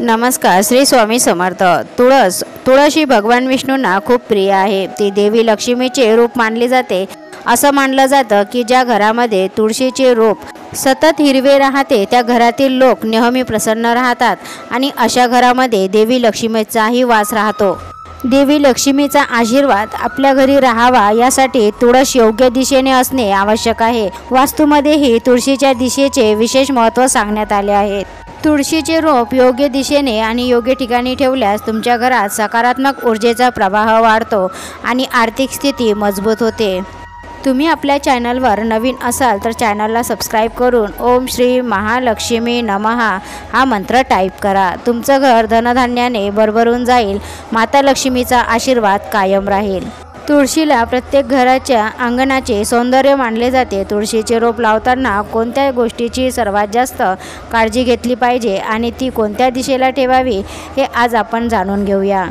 नमस्कार. श्री स्वामी समर्थ. तुळस ही भगवान विष्णूंना खूप प्रिय आहे. ती देवी लक्ष्मीचे रूप मानली जाते. असं मानलं जातं की ज्या घरामध्ये तुळशीचे रोप सतत हिरवे राहते त्या घरातील लोक नेहमी प्रसन्न राहतात आणि अशा घरामध्ये देवी लक्ष्मीचाही वास राहतो. देवी लक्ष्मीचा आशीर्वाद आपल्या घरी राहावा यासाठी तुळस योग्य दिशेने असणे आवश्यक आहे. वास्तूमध्येही तुळशीच्या दिशेचे विशेष महत्त्व सांगण्यात आले आहे. तुळशीचे रोप योग्य दिशेने आणि योग्य ठिकाणी ठेवल्यास तुमच्या घरात सकारात्मक ऊर्जेचा प्रवाह वाढतो आणि आर्थिक स्थिती मजबूत होते. तुम्ही आपल्या चॅनलवर नवीन असाल तर चॅनलला सबस्क्राईब करून ओम श्री महालक्ष्मी नमः हा मंत्र टाईप करा. तुमचं घर धनधान्याने भरभरून जाईल. माता लक्ष्मीचा आशीर्वाद कायम राहील. तुळशीला प्रत्येक घराच्या अंगणाचे सौंदर्य मानले जाते. तुळशीचे रोप लावताना कोणत्या गोष्टीची सर्वात जास्त काळजी घेतली पाहिजे आणि ती कोणत्या दिशेला ठेवावी हे आज आपण जाणून घेऊया.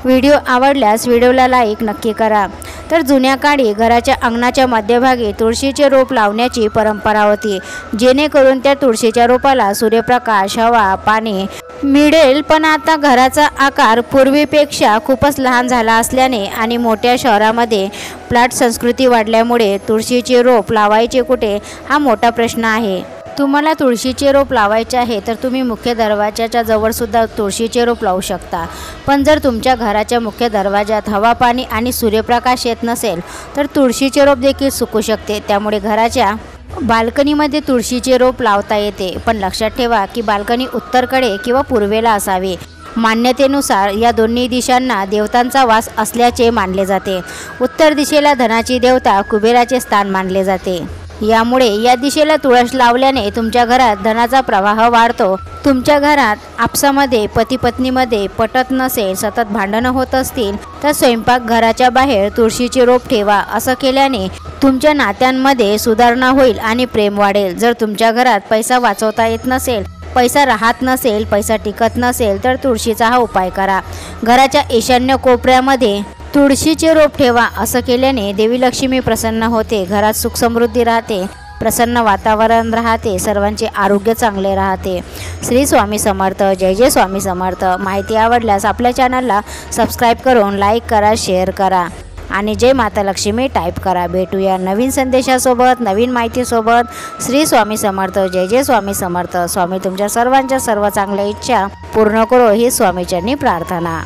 व्हिडिओ आवडल्यास व्हिडिओला लाईक नक्की करा. तर जुन्या काळी घराच्या अंगणाच्या मध्यभागी तुळशीचे रोप लावण्याची परंपरा होती, जेणेकरून त्या तुळशीच्या रोपाला सूर्यप्रकाश, हवा, पाणी मिळेल. पण आता घराचा आकार पूर्वीपेक्षा खूपच लहान झाला असल्याने आणि मोठ्या शहरामध्ये प्लॉट संस्कृती वाढल्यामुळे तुळशीचे रोप लावायचे कुठे हा मोठा प्रश्न आहे. तुम्हाला तुळशीचे रोप लावायचे आहे तर तुम्ही मुख्य दरवाजाच्या जवळसुद्धा तुळशीचे रोप लावू शकता. पण जर तुमच्या घराच्या मुख्य दरवाजात हवा, पाणी आणि सूर्यप्रकाश येत नसेल तर तुळशीचे रोप देखील सुकू शकते. त्यामुळे घराच्या बाल्कनीमध्ये तुळशीचे रोप लावता येते. पण लक्षात ठेवा की बाल्कनी उत्तरकडे किंवा पूर्वेला असावी. मान्यतेनुसार या दोन्ही दिशांना देवतांचा वास असल्याचे मानले जाते. उत्तर दिशेला धनाची देवता कुबेराचे स्थान मानले जाते. यामुळे या दिशेला तुळस लावल्याने तुमच्या घरात धनाचा प्रवाह वाढतो. तुमच्या घरात आपसामध्ये पती पत्नीमध्ये पटत नसेल, सतत भांडणं होत असतील तर स्वयंपाकघराच्या बाहेर तुळशीचे रोप ठेवा. असं केल्याने तुमच्या नात्यांमध्ये सुधारणा होईल आणि प्रेम वाढेल. जर तुमच्या घरात पैसा वाचवता येत नसेल, पैसा राहत नसेल, पैसा टिकत नसेल तर तुळशीचा हा उपाय करा. घराच्या ईशान्य कोपऱ्यामध्ये तुळशीचे रोप ठेवा. असं केल्याने देवी लक्ष्मी प्रसन्न होते, घरात सुख समृद्धी राहते, प्रसन्न वातावरण राहते, सर्वांचे आरोग्य चांगले राहते. श्री स्वामी समर्थ. जय जय स्वामी समर्थ. माहिती आवडल्यास आपल्या चॅनलला सबस्क्राईब करून लाईक करा, शेअर करा आणि जय माता लक्ष्मी टाईप करा. भेटूया नवीन संदेशासोबत, नवीन माहितीसोबत. श्री स्वामी समर्थ. जय जय स्वामी समर्थ. स्वामी तुमच्या सर्वांच्या सर्व चांगल्या इच्छा पूर्ण करो ही स्वामीचरणी प्रार्थना.